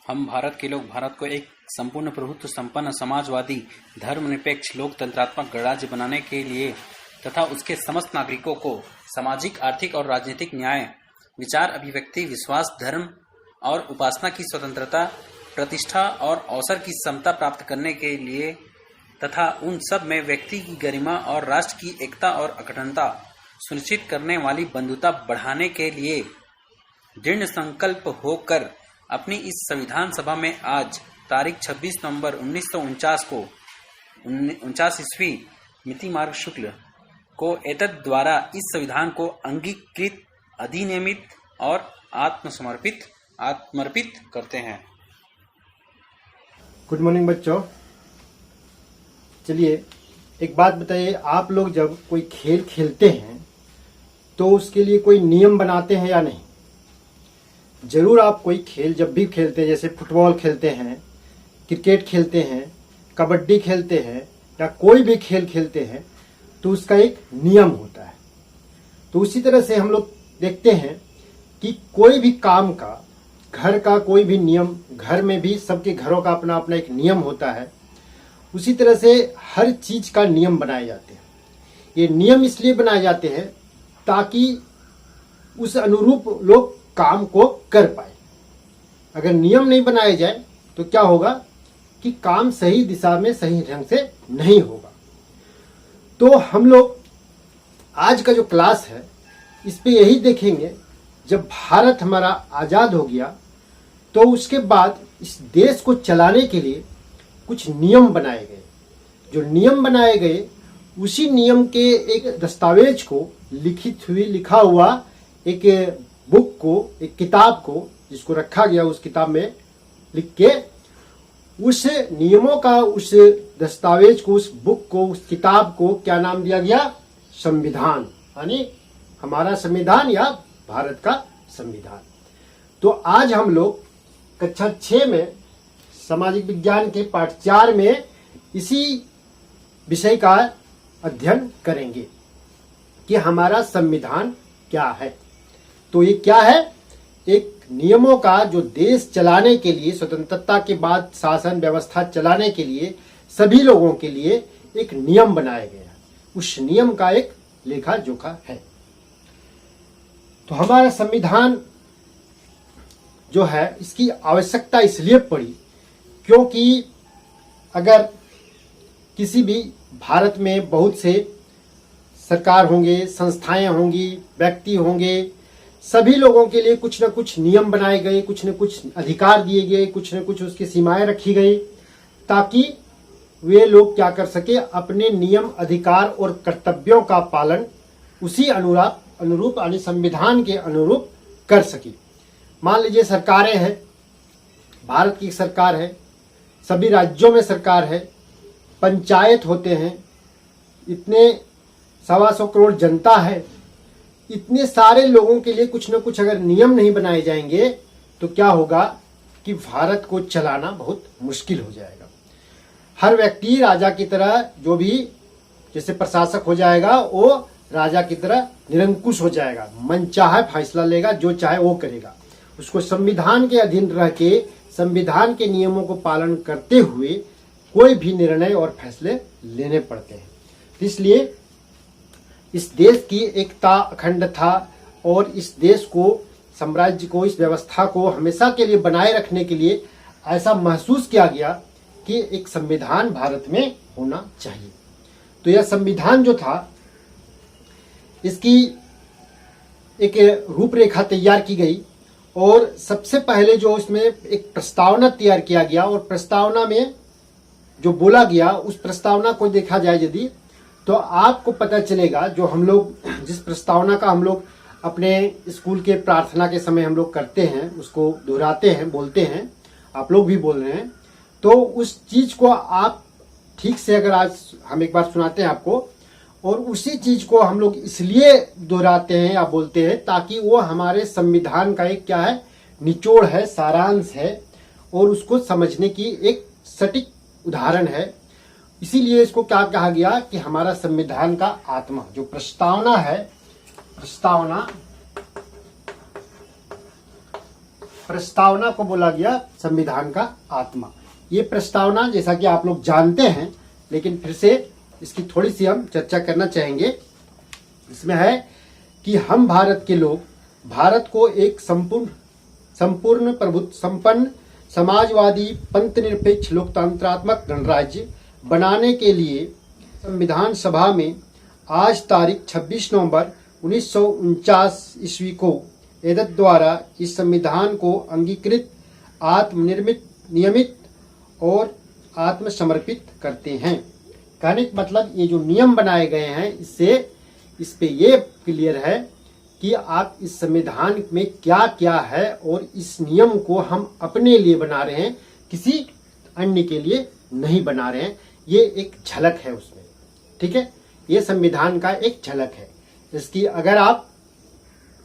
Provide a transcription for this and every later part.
हम भारत के लोग भारत को एक संपूर्ण प्रभुत्व संपन्न समाजवादी धर्मनिरपेक्ष लोकतंत्रात्मक गणराज्य बनाने के लिए तथा उसके समस्त नागरिकों को सामाजिक, आर्थिक और राजनीतिक न्याय, विचार, अभिव्यक्ति, विश्वास, धर्म और उपासना की स्वतंत्रता, प्रतिष्ठा और अवसर की समता प्राप्त करने के लिए तथा उन सब में व्यक्ति की गरिमा और राष्ट्र की एकता और अखंडता सुनिश्चित करने वाली बंधुता बढ़ाने के लिए दृढ़ संकल्प होकर अपनी इस संविधान सभा में आज तारीख 26 नवंबर 1949 को 49 ईस्वी मिति मार्ग शुक्ल को एतद द्वारा इस संविधान को अंगीकृत, अधिनियमित और आत्मर्पित करते हैं। गुड मॉर्निंग बच्चों। चलिए एक बात बताइए, आप लोग जब कोई खेल खेलते हैं तो उसके लिए कोई नियम बनाते हैं या नहीं? जरूर आप कोई खेल जब भी खेलते हैं, जैसे फुटबॉल खेलते हैं, क्रिकेट खेलते हैं, कबड्डी खेलते हैं या कोई भी खेल खेलते हैं तो उसका एक नियम होता है। तो उसी तरह से हम लोग देखते हैं कि कोई भी काम का, घर का कोई भी नियम, घर में भी सबके घरों का अपना अपना एक नियम होता है। उसी तरह से हर चीज का नियम बनाए जाते हैं। ये नियम इसलिए बनाए जाते हैं ताकि उस अनुरूप लोग काम को कर पाए। अगर नियम नहीं बनाए जाए तो क्या होगा कि काम सही दिशा में, सही ढंग से नहीं होगा। तो हम लोग आज का जो क्लास है इस पे यही देखेंगे, जब भारत हमारा आजाद हो गया तो उसके बाद इस देश को चलाने के लिए कुछ नियम बनाए गए। जो नियम बनाए गए उसी नियम के एक दस्तावेज को लिखा हुआ एक बुक को, एक किताब को जिसको रखा गया, उस किताब में लिख के उस नियमों का, उस दस्तावेज को, उस बुक को, उस किताब को क्या नाम दिया गया? संविधान। यानी हमारा संविधान या भारत का संविधान। तो आज हम लोग कक्षा 6 में सामाजिक विज्ञान के पाठ 4 में इसी विषय का अध्ययन करेंगे कि हमारा संविधान क्या है। तो ये क्या है? एक नियमों का जो देश चलाने के लिए, स्वतंत्रता के बाद शासन व्यवस्था चलाने के लिए सभी लोगों के लिए एक नियम बनाया गया। उस नियम का एक लेखा जोखा है। तो हमारा संविधान जो है, इसकी आवश्यकता इसलिए पड़ी क्योंकि अगर किसी भी भारत में बहुत से सरकार होंगे, संस्थाएं होंगी, व्यक्ति होंगे, सभी लोगों के लिए कुछ न कुछ नियम बनाए गए, कुछ न कुछ अधिकार दिए गए, कुछ न कुछ उसकी सीमाएं रखी गई ताकि वे लोग क्या कर सके, अपने नियम, अधिकार और कर्तव्यों का पालन उसी अनुरूप यानी संविधान के अनुरूप कर सके। मान लीजिए सरकारें हैं, भारत की सरकार है, सभी राज्यों में सरकार है, पंचायत होते हैं, इतने 125 करोड़ जनता है, इतने सारे लोगों के लिए कुछ न कुछ अगर नियम नहीं बनाए जाएंगे तो क्या होगा कि भारत को चलाना बहुत मुश्किल हो जाएगा। हर व्यक्ति राजा की तरह, जो भी जैसे प्रशासक हो जाएगा वो राजा की तरह निरंकुश हो जाएगा, मनचाहे फैसला लेगा, जो चाहे वो करेगा। उसको संविधान के अधीन रह के, संविधान के नियमों को पालन करते हुए कोई भी निर्णय और फैसले लेने पड़ते हैं। इसलिए इस देश की एकता, अखंडता और इस देश को, साम्राज्य को, इस व्यवस्था को हमेशा के लिए बनाए रखने के लिए ऐसा महसूस किया गया कि एक संविधान भारत में होना चाहिए। तो यह संविधान जो था, इसकी एक रूपरेखा तैयार की गई और सबसे पहले जो इसमें एक प्रस्तावना तैयार किया गया और प्रस्तावना में जो बोला गया, उस प्रस्तावना को देखा जाए यदि, तो आपको पता चलेगा जो हम लोग, जिस प्रस्तावना का हम लोग अपने स्कूल के प्रार्थना के समय हम लोग करते हैं, उसको दोहराते हैं, बोलते हैं, आप लोग भी बोल रहे हैं, तो उस चीज को आप ठीक से अगर आज हम एक बार सुनाते हैं आपको, और उसी चीज को हम लोग इसलिए दोहराते हैं या बोलते हैं ताकि वो हमारे संविधान का एक क्या है, निचोड़ है, सारांश है और उसको समझने की एक सटीक उदाहरण है। इसीलिए इसको क्या कहा गया कि हमारा संविधान का आत्मा, जो प्रस्तावना है, प्रस्तावना प्रस्तावना को बोला गया संविधान का आत्मा। ये प्रस्तावना जैसा कि आप लोग जानते हैं, लेकिन फिर से इसकी थोड़ी सी हम चर्चा करना चाहेंगे। इसमें है कि हम भारत के लोग भारत को एक संपूर्ण प्रभुत्व संपन्न समाजवादी पंथ निरपेक्ष लोकतंत्रात्मक गणराज्य बनाने के लिए संविधान सभा में आज तारीख 26 नवंबर 1949 ईस्वी को एतद द्वारा इस संविधान को अंगीकृत, आत्मनिर्मित, नियमित और आत्मसमर्पित करते हैं। कहने का मतलब ये जो नियम बनाए गए हैं, इससे इस पे ये क्लियर है कि आप इस संविधान में क्या क्या है और इस नियम को हम अपने लिए बना रहे हैं, किसी अन्य के लिए नहीं बना रहे हैं। ये एक झलक है उसमें, ठीक है। ये संविधान का एक झलक है। इसकी अगर आप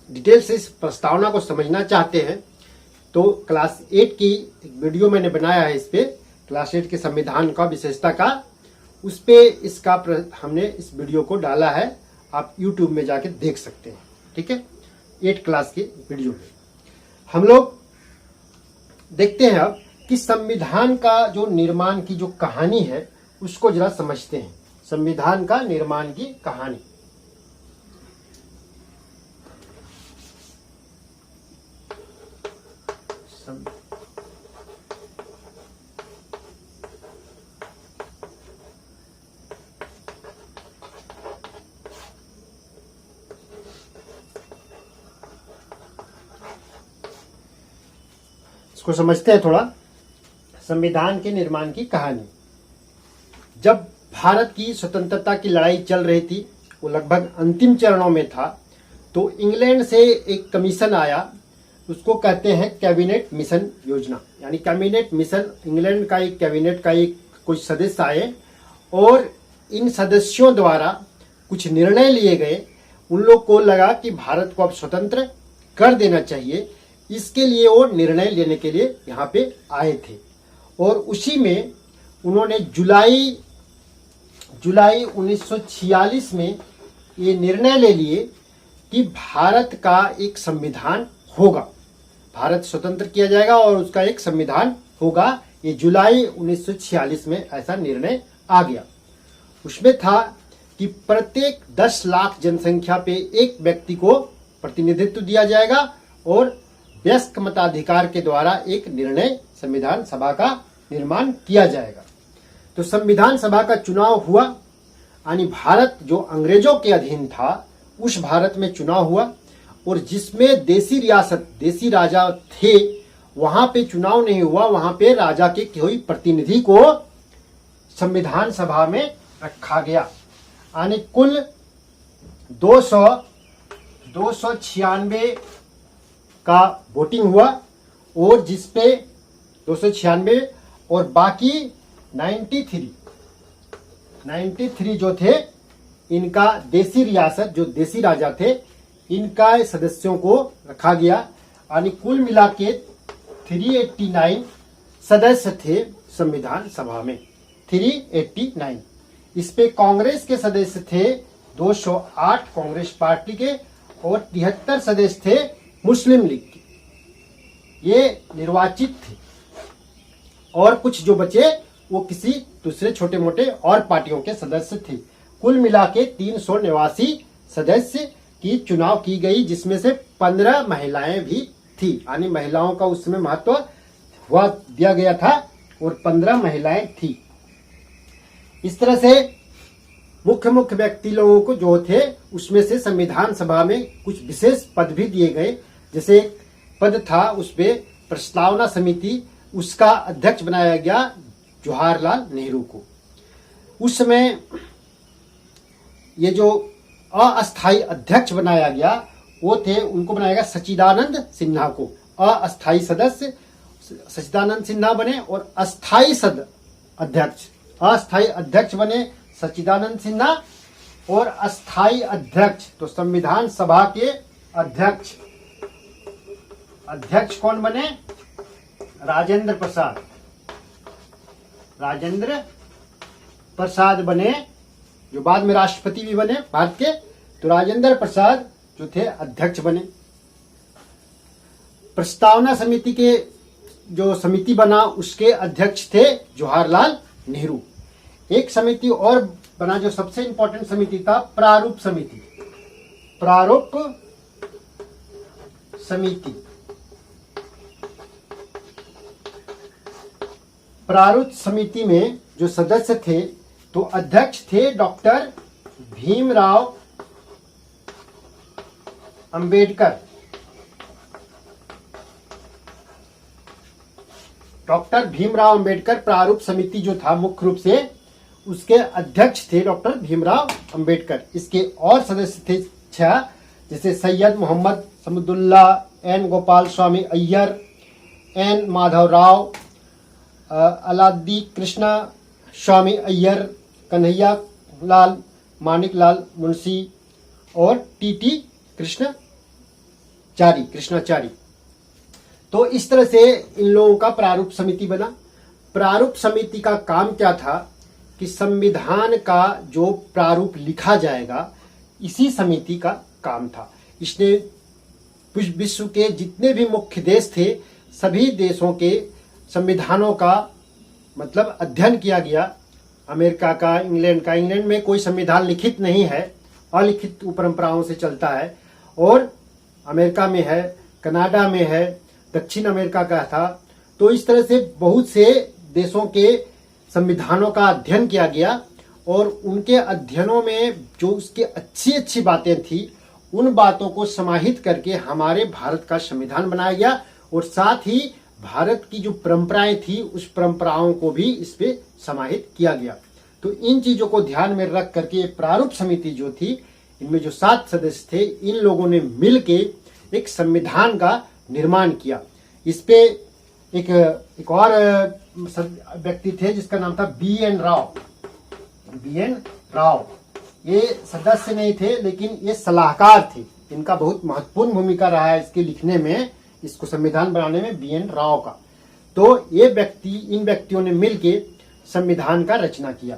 डिटेल से इस प्रस्तावना को समझना चाहते हैं तो क्लास 8 की एक वीडियो मैंने बनाया है, इस पे क्लास 8 के संविधान का विशेषता का, उस पे इसका हमने इस वीडियो को डाला है। आप YouTube में जाके देख सकते हैं, ठीक है। 8 क्लास की वीडियो में हम लोग देखते हैं अब कि संविधान का जो निर्माण की जो कहानी है उसको जरा समझते हैं। संविधान का निर्माण की कहानी। इसको समझते हैं थोड़ा। संविधान के निर्माण की कहानी। जब भारत की स्वतंत्रता की लड़ाई चल रही थी, वो लगभग अंतिम चरणों में था, तो इंग्लैंड से एक कमीशन आया, उसको कहते हैं कैबिनेट मिशन योजना। यानी कैबिनेट मिशन, इंग्लैंड का एक कैबिनेट का एक कुछ सदस्य आए और इन सदस्यों द्वारा कुछ निर्णय लिए गए। उन लोग को लगा कि भारत को अब स्वतंत्र कर देना चाहिए, इसके लिए वो निर्णय लेने के लिए यहाँ पे आए थे। और उसी में उन्होंने जुलाई 1946 में ये निर्णय ले लिए कि भारत का एक संविधान होगा, भारत स्वतंत्र किया जाएगा और उसका एक संविधान होगा। ये जुलाई 1946 में ऐसा निर्णय आ गया। उसमें था कि प्रत्येक 10 लाख जनसंख्या पे एक व्यक्ति को प्रतिनिधित्व दिया जाएगा और वयस्क मताधिकार के द्वारा एक निर्णय संविधान सभा का निर्माण किया जाएगा। तो संविधान सभा का चुनाव हुआ, यानी भारत जो अंग्रेजों के अधीन था उस भारत में चुनाव हुआ, और जिसमें देसी रियासत, देसी राजा थे, वहां पे चुनाव नहीं हुआ, वहां पे राजा के कोई प्रतिनिधि को संविधान सभा में रखा गया। यानी कुल 296 का वोटिंग हुआ, और जिसपे 296 और बाकी 93 जो थे, इनका देसी रियासत, जो देसी राजा थे, इनका सदस्यों को रखा गया। यानी कुल मिला के 389 सदस्य थे संविधान सभा में, 389। इस पे कांग्रेस के सदस्य थे 208 कांग्रेस पार्टी के, और 73 सदस्य थे मुस्लिम लीग के, ये निर्वाचित थे। और कुछ जो बचे वो किसी दूसरे छोटे मोटे और पार्टियों के सदस्य थे। कुल मिला के 389 सदस्य की चुनाव की गई, जिसमें से 15 महिलाएं भी थी। यानी महिलाओं का उसमें महत्व हुआ दिया गया था, और 15 महिलाएं थी। इस तरह से मुख्य व्यक्ति लोगों को जो थे, उसमें से संविधान सभा में कुछ विशेष पद भी दिए गए। जैसे एक पद था, उसपे प्रस्तावना समिति, उसका अध्यक्ष बनाया गया जवाहरलाल नेहरू को। उस समय ये जो अस्थायी अध्यक्ष बनाया गया वो थे, उनको बनाया गया सच्चिदानंद सिन्हा को। अस्थायी सदस्य सच्चिदानंद सिन्हा बने, और अस्थायी अस्थायी अध्यक्ष बने सच्चिदानंद सिन्हा, और अस्थायी अध्यक्ष, तो संविधान सभा के अध्यक्ष कौन बने? राजेंद्र प्रसाद बने, जो बाद में राष्ट्रपति भी बने भारत के। तो राजेंद्र प्रसाद जो थे अध्यक्ष बने। प्रस्तावना समिति के जो समिति बना उसके अध्यक्ष थे जवाहरलाल नेहरू। एक समिति और बना जो सबसे इंपॉर्टेंट समिति था, प्रारूप समिति। प्रारूप समिति, प्रारूप समिति में जो सदस्य थे तो अध्यक्ष थे डॉक्टर भीमराव अंबेडकर। डॉक्टर भीमराव अंबेडकर प्रारूप समिति जो था मुख्य रूप से उसके अध्यक्ष थे डॉक्टर भीमराव अंबेडकर। इसके और सदस्य थे 6, जैसे सैयद मोहम्मद समदुल्ला, एन गोपाल स्वामी अय्यर, एन माधव राव, अलादी कृष्णा स्वामी अय्यर, कन्हैया लाल, मानिक लाल मुंशी और टी कृष्णाचारी। तो इस तरह से इन लोगों का प्रारूप समिति बना। प्रारूप समिति का काम क्या था कि संविधान का जो प्रारूप लिखा जाएगा इसी समिति का काम था। इसने विश्व के जितने भी मुख्य देश थे सभी देशों के संविधानों का मतलब अध्ययन किया गया। अमेरिका का, इंग्लैंड का, इंग्लैंड में कोई संविधान लिखित नहीं है, अलिखित परंपराओं से चलता है, और अमेरिका में है, कनाडा में है, दक्षिण अमेरिका का था। तो इस तरह से बहुत से देशों के संविधानों का अध्ययन किया गया और उनके अध्ययनों में जो उसकी अच्छी अच्छी बातें थी उन बातों को समाहित करके हमारे भारत का संविधान बनाया गया और साथ ही भारत की जो परंपराएं थी उस परंपराओं को भी इस पे समाहित किया गया। तो इन चीजों को ध्यान में रख करके प्रारूप समिति जो थी इनमें जो 7 सदस्य थे इन लोगों ने मिलके एक संविधान का निर्माण किया। इस पे एक और व्यक्ति थे जिसका नाम था बी.एन. राव। ये सदस्य नहीं थे लेकिन ये सलाहकार थे। इनका बहुत महत्वपूर्ण भूमिका रहा है इसके लिखने में, इसको संविधान बनाने में बी.एन. राव का। तो इन व्यक्तियों ने मिलके संविधान का रचना किया।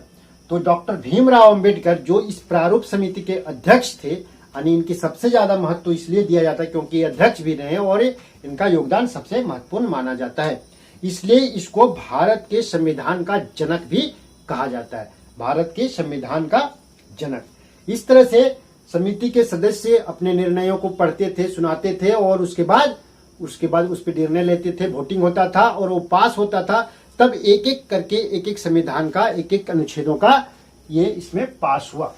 तो डॉक्टर भीमराव अंबेडकर जो इस प्रारूप समिति के अध्यक्ष थे, यानी इनकी सबसे ज्यादा महत्व इसलिए दिया जाता है क्योंकि ये अध्यक्ष भी रहे और इनका योगदान सबसे महत्वपूर्ण माना जाता है। इसलिए इसको भारत के संविधान का जनक भी कहा जाता है, भारत के संविधान का जनक। इस तरह से समिति के सदस्य अपने निर्णयों को पढ़ते थे, सुनाते थे और उसके बाद उस पर निर्णय लेते थे, वोटिंग होता था और वो पास होता था। तब एक एक करके एक संविधान का एक अनुच्छेदों का ये इसमें पास हुआ।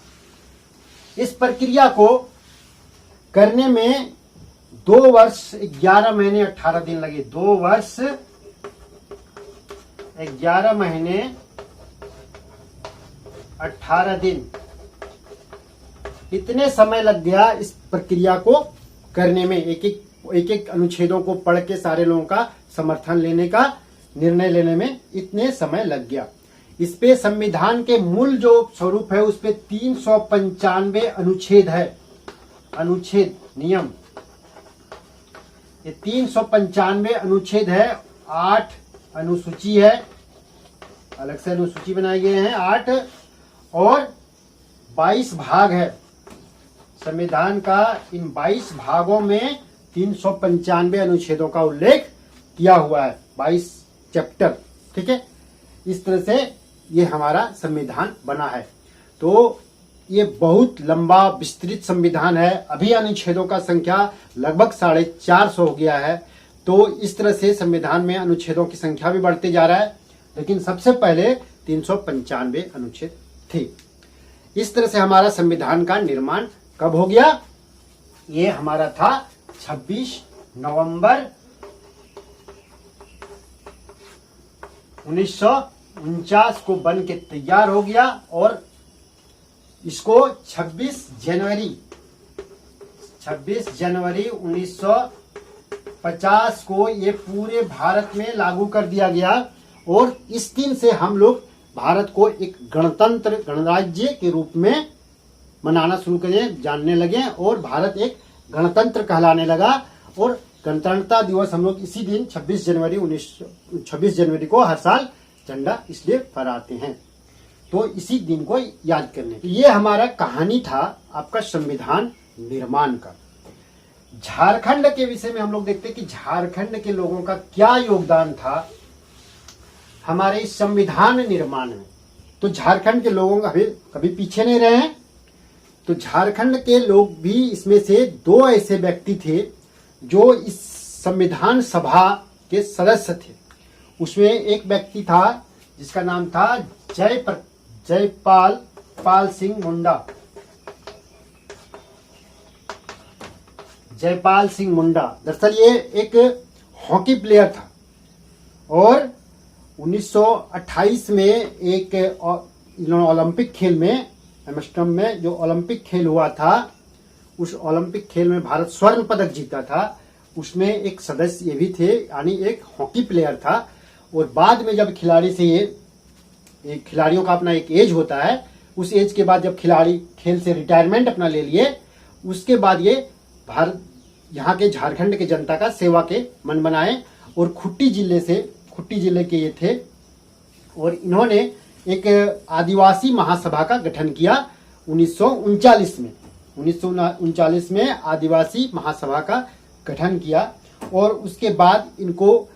इस प्रक्रिया को करने में 2 वर्ष 11 महीने 18 दिन लगे। 2 वर्ष 11 महीने 18 दिन इतने समय लग गया इस प्रक्रिया को करने में। एक एक अनुच्छेदों को पढ़ के सारे लोगों का समर्थन लेने का, निर्णय लेने में इतने समय लग गया। इस पे संविधान के मूल जो स्वरूप है उस पे 395 अनुच्छेद है, अनुच्छेद नियम। ये 395 अनुच्छेद है, 8 अनुसूची है, अलग से अनुसूची बनाए गए हैं 8 और 22 भाग है। संविधान का इन 22 भागों में 395 अनुच्छेदों का उल्लेख किया हुआ है, 22 चैप्टर। ठीक है, इस तरह से ये हमारा संविधान बना है। तो ये बहुत लंबा विस्तृत संविधान है। अभी अनुच्छेदों का संख्या लगभग 450 हो गया है। तो इस तरह से संविधान में अनुच्छेदों की संख्या भी बढ़ते जा रहा है, लेकिन सबसे पहले 395 अनुच्छेद थे। इस तरह से हमारा संविधान का निर्माण कब हो गया? ये हमारा था 26 नवंबर 1949 को बन के तैयार हो गया और इसको 26 जनवरी 1950 को ये पूरे भारत में लागू कर दिया गया और इस दिन से हम लोग भारत को एक गणराज्य के रूप में मनाना शुरू करें, जानने लगे और भारत एक गणतंत्र कहलाने लगा। और गणतंत्रता दिवस हम लोग इसी दिन 26 जनवरी को हर साल झंडा इसलिए फहराते हैं, तो इसी दिन को याद करने। ये हमारा कहानी था आपका संविधान निर्माण का। झारखंड के विषय में हम लोग देखते हैं कि झारखंड के लोगों का क्या योगदान था हमारे इस संविधान निर्माण में। तो झारखंड के लोगों का कभी पीछे नहीं रहे हैं। तो झारखंड के लोग भी इसमें से 2 ऐसे व्यक्ति थे जो इस संविधान सभा के सदस्य थे। उसमें एक व्यक्ति था जिसका नाम था जयपाल सिंह मुंडा। जयपाल सिंह मुंडा दरअसल ये एक हॉकी प्लेयर था और 1928 में एक ओलंपिक खेल में एम्स्टर्डम में जो ओलंपिक खेल हुआ था, उस ओलंपिक खेल में भारत स्वर्ण पदक जीता था। उसमें एक सदस्य ये भी थे, यानी एक हॉकी प्लेयर था। और बाद में जब खिलाड़ी से ये खिलाड़ियों का अपना एक एज होता है, उस एज के बाद जब खिलाड़ी खेल से रिटायरमेंट अपना ले लिए, उसके बाद ये भारत यहाँ के झारखंड के जनता का सेवा के मन बनाए और खुट्टी जिले के ये थे। और इन्होंने एक आदिवासी महासभा का गठन किया 1939 में। 1939 में आदिवासी महासभा का गठन किया और उसके बाद इनको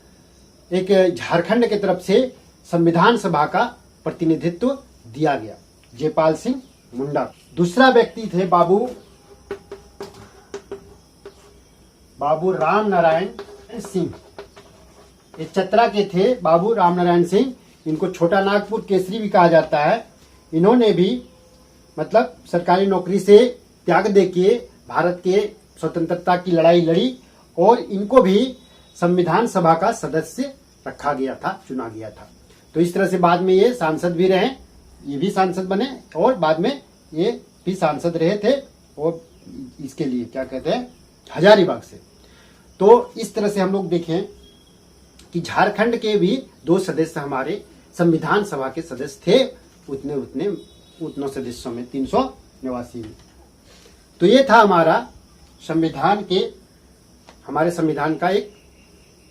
एक झारखंड की तरफ से संविधान सभा का प्रतिनिधित्व दिया गया, जयपाल सिंह मुंडा। दूसरा व्यक्ति थे बाबू राम नारायण सिंह। ये चतरा के थे बाबू राम नारायण सिंह। इनको छोटा नागपुर केसरी भी कहा जाता है। इन्होंने भी मतलब सरकारी नौकरी से त्याग देके भारत के स्वतंत्रता की लड़ाई लड़ी और इनको भी संविधान सभा का सदस्य रखा गया था, चुना गया था। तो इस तरह से बाद में ये सांसद भी रहे, ये भी सांसद बने और बाद में ये भी सांसद रहे थे। और इसके लिए क्या कहते हैं, हजारीबाग से। तो इस तरह से हम लोग देखें कि झारखंड के भी 2 सदस्य हमारे संविधान सभा के सदस्य थे, उतने सदस्यों में 389 में। तो ये था हमारा हमारे संविधान का एक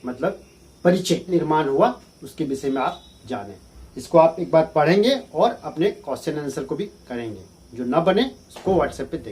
मतलब परिचय निर्माण हुआ, उसके विषय में आप जानें। इसको आप एक बार पढ़ेंगे और अपने क्वेश्चन आंसर को भी करेंगे। जो न बने उसको व्हाट्सएप पे देखें।